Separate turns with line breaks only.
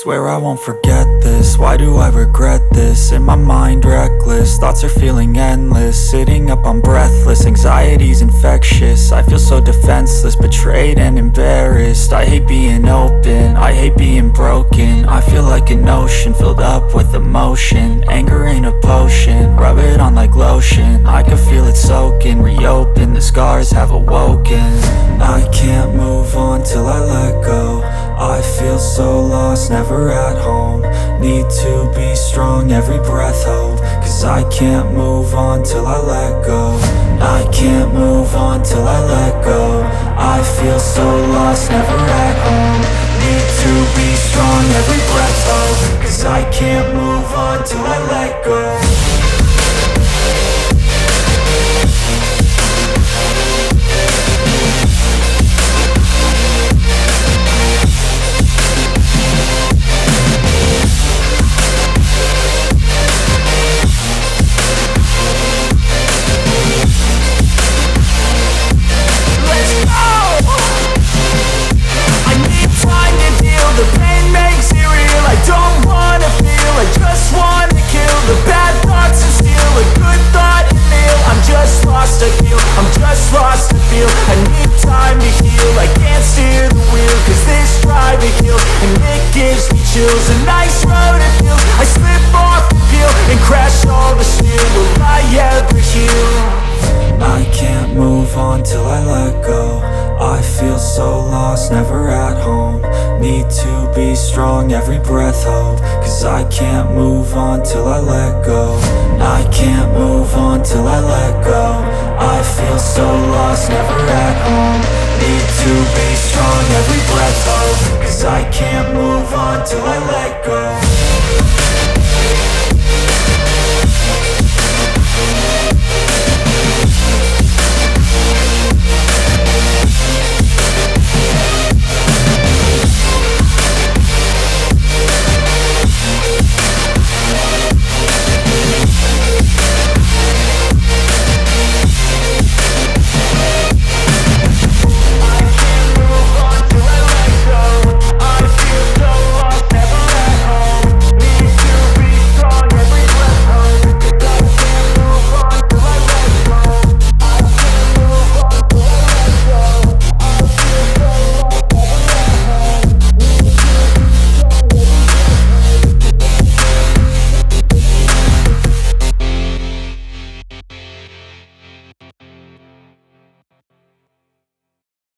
Swear I won't forget this, why do I regret this? In my mind reckless, thoughts are feeling endless. Sitting up I'm breathless, anxiety's infectious. I feel so defenseless, betrayed and embarrassed. I hate being open, I hate being broken. I feel like an ocean filled up with emotion. Anger ain't a potion, rub it on like lotion. I can feel it soaking, reopen, the scars have awoken. I can't move on till I let go. I feel so lost, never at home. Need to be strong, every breath hope. Cause I can't move on till I let go. I can't move on till I let go. I feel so lost, never at home. Need to be strong, every breath hope. Cause I can't move on till I let go.
The pain makes it real, I don't wanna feel, I just wanna kill the bad thoughts and steal a good thought and feel. I'm just lost, I feel, I'm just lost, I feel. I need time to heal, I can't steer the wheel. Cause this drive it kills, and it gives me chills. A nice road it feels, I slip off the peel and crash all the steel. Will I ever heal?
I can't move on till I let go. I feel so lost, never at home. Need to be strong, every breath hope. Cause I can't move on till I let go. I can't move on till I let go. I feel so lost, never at home. Need to be strong, every breath hope. Cause I can't move on till I let go.